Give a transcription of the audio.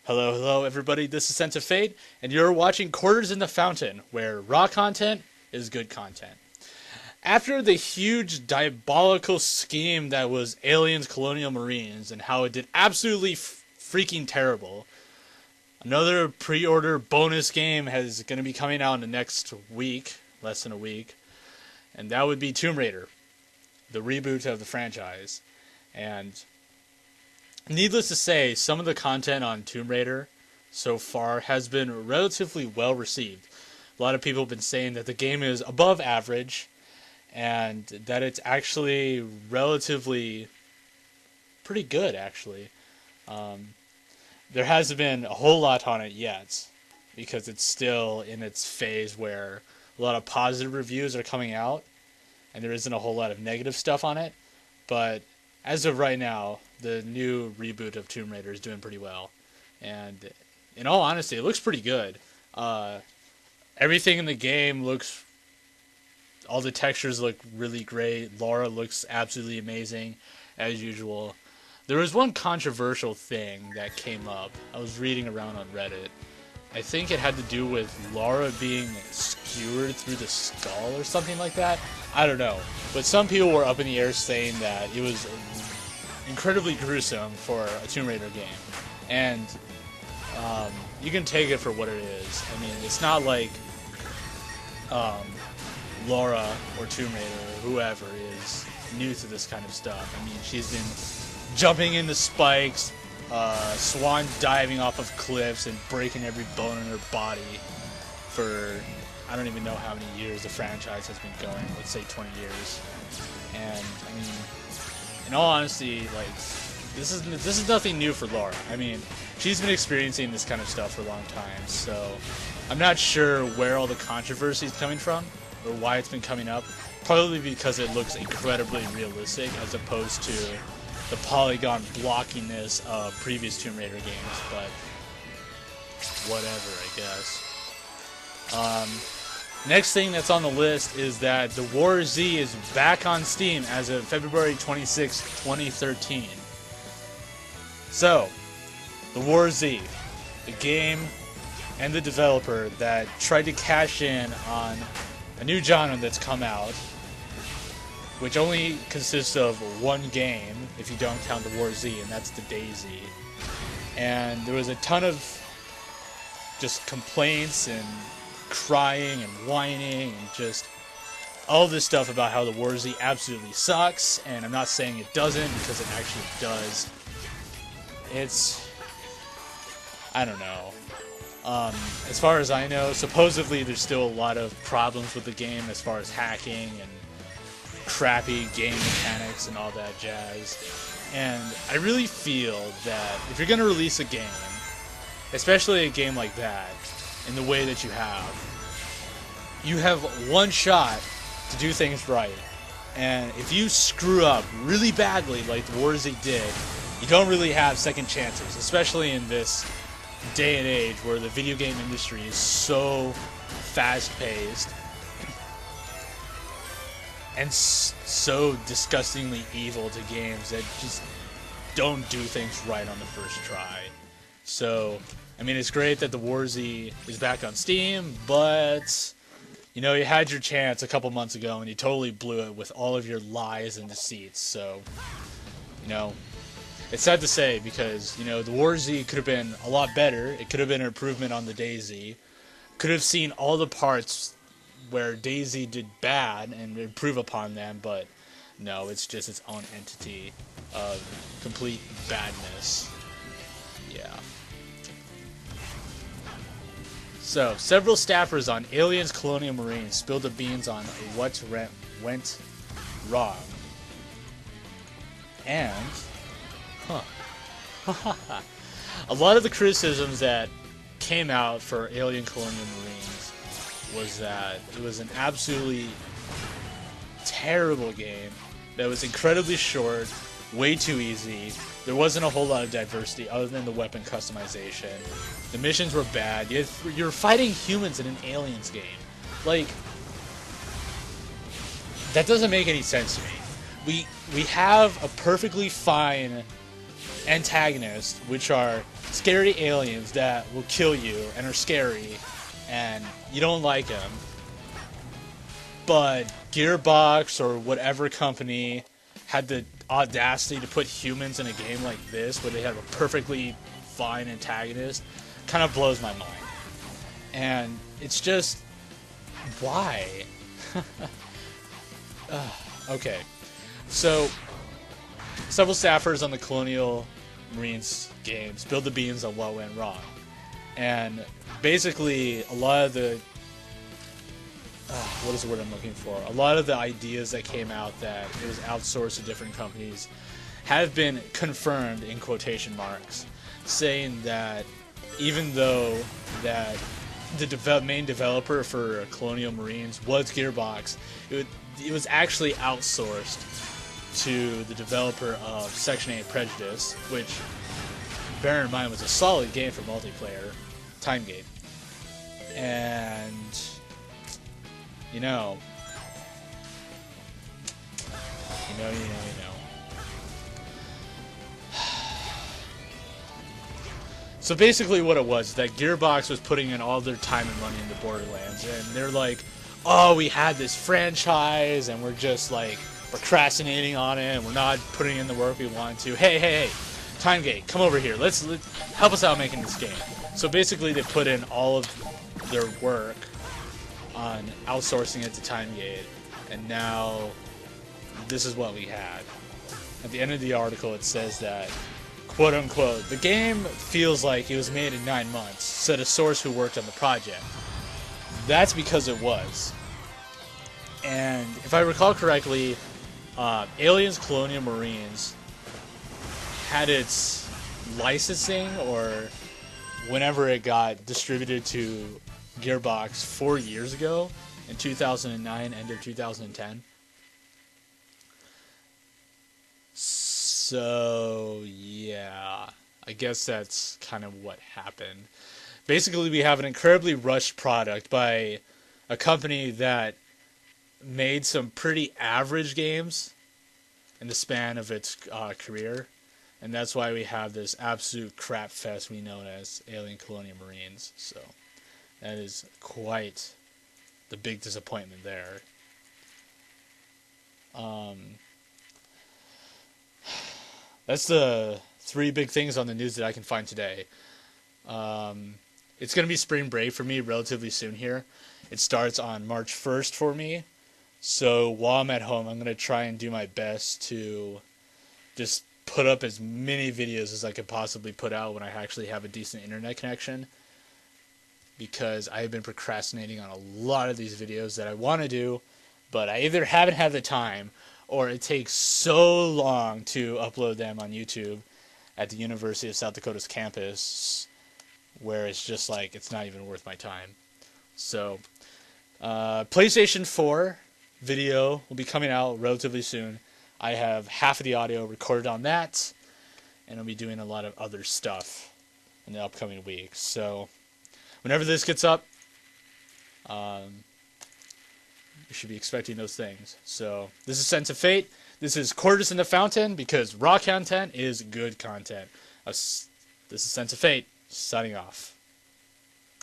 Hello, hello, everybody. This is Sense of Fate, and you're watching Quarters in the Fountain, where raw content is good content. After the huge diabolical scheme that was Aliens Colonial Marines and how it did absolutely freaking terrible, another pre-order bonus game is going to be coming out in the next week, less than a week, and that would be Tomb Raider, the reboot of the franchise. And needless to say, some of the content on Tomb Raider so far has been relatively well received. A lot of people have been saying that the game is above average and that it's actually relatively pretty good, actually. There hasn't been a whole lot on it yet because it's still in its phase where a lot of positive reviews are coming out and there isn't a whole lot of negative stuff on it. But as of right now, the new reboot of Tomb Raider is doing pretty well. And in all honesty, it looks pretty good. Everything in the game looks... all the textures look really great. Lara looks absolutely amazing, as usual. There was one controversial thing that came up. I was reading around on Reddit. I think it had to do with Lara being skewered through the skull or something like that. I don't know. But some people were up in the air saying that it was incredibly gruesome for a Tomb Raider game. And you can take it for what it is. I mean, it's not like Lara or Tomb Raider or whoever is new to this kind of stuff. I mean, she's been jumping into spikes, swan diving off of cliffs and breaking every bone in her body for I don't even know how many years the franchise has been going. Let's say 20 years. And I mean, in all honesty, like this is nothing new for Lara. I mean, she's been experiencing this kind of stuff for a long time. So I'm not sure where all the controversy is coming from or why it's been coming up. Probably because it looks incredibly realistic as opposed to the polygon blockiness of previous Tomb Raider games, but whatever, I guess. Next thing that's on the list is that The War Z is back on Steam as of February 26, 2013. So, The War Z, the game and the developer that tried to cash in on a new genre that's come out, which only consists of one game, if you don't count The War Z, and that's the DayZ. And there was a ton of just complaints and crying and whining and just all this stuff about how The War Z absolutely sucks, and I'm not saying it doesn't, because it actually does. It's... I don't know. As far as I know, supposedly there's still a lot of problems with the game as far as hacking and crappy game mechanics and all that jazz. And I really feel that if you're going to release a game, especially a game like that, in the way that you have one shot to do things right. And if you screw up really badly like The War Z did, you don't really have second chances, especially in this day and age where the video game industry is so fast-paced and so disgustingly evil to games that just don't do things right on the first try. So, I mean, it's great that The War Z is back on Steam, but, you know, you had your chance a couple months ago and you totally blew it with all of your lies and deceits. So, you know, it's sad to say because, you know, The War Z could have been a lot better. It could have been an improvement on the DayZ. Could have seen all the parts where DayZ did bad and improve upon them, but no, it's just its own entity of complete badness. Yeah. So, several staffers on Aliens Colonial Marines spilled the beans on what went wrong. And, a lot of the criticisms that came out for Alien Colonial Marines was that it was an absolutely terrible game that was incredibly short, way too easy. There wasn't a whole lot of diversity other than the weapon customization. The missions were bad. You're fighting humans in an aliens game. Like, that doesn't make any sense to me. We have a perfectly fine antagonists, which are scary aliens that will kill you and are scary, and you don't like them. But Gearbox or whatever company had the audacity to put humans in a game like this, where they have a perfectly fine antagonist, kind of blows my mind. And it's just, why? Okay, so several staffers on the Colonial Marines game spilled the beans on what went wrong, and basically a lot of the what is the word I'm looking for? A lot of the ideas that came out that it was outsourced to different companies have been confirmed in quotation marks, saying that even though that the main developer for Colonial Marines was Gearbox, it was actually outsourced to the developer of Section 8 Prejudice, which, bear in mind, was a solid game for multiplayer, Timegate. And you know. So basically what it was is that Gearbox was putting in all their time and money into Borderlands, and they're like, oh, we had this franchise, and we're just like procrastinating on it, and we're not putting in the work we want to. Hey, Timegate, come over here. Let's help us out making this game. So basically they put in all of their work on outsourcing it to Timegate, and now this is what we had. At the end of the article it says that, quote unquote, the game feels like it was made in 9 months, said a source who worked on the project. That's because it was. And if I recall correctly, Aliens Colonial Marines had its licensing, or whenever it got distributed to Gearbox 4 years ago, in 2009, end of 2010. So, yeah, I guess that's kind of what happened. Basically, we have an incredibly rushed product by a company that made some pretty average games in the span of its career, and that's why we have this absolute crap fest we know as Alien Colonial Marines. So that is quite the big disappointment there. That's the 3 big things on the news that I can find today. It's going to be spring break for me relatively soon here. It starts on March 1st for me. So while I'm at home, I'm going to try and do my best to just put up as many videos as I could possibly put out when I actually have a decent internet connection, because I've been procrastinating on a lot of these videos that I want to do, but I either haven't had the time, or it takes so long to upload them on YouTube at the University of South Dakota's campus, where it's just like, it's not even worth my time. So, PlayStation 4 video will be coming out relatively soon. I have half of the audio recorded on that, and I'll be doing a lot of other stuff in the upcoming weeks. So, whenever this gets up, you should be expecting those things. So, this is Sense of Fate. This is Quarters in the Fountain, because raw content is good content. This is Sense of Fate, signing off.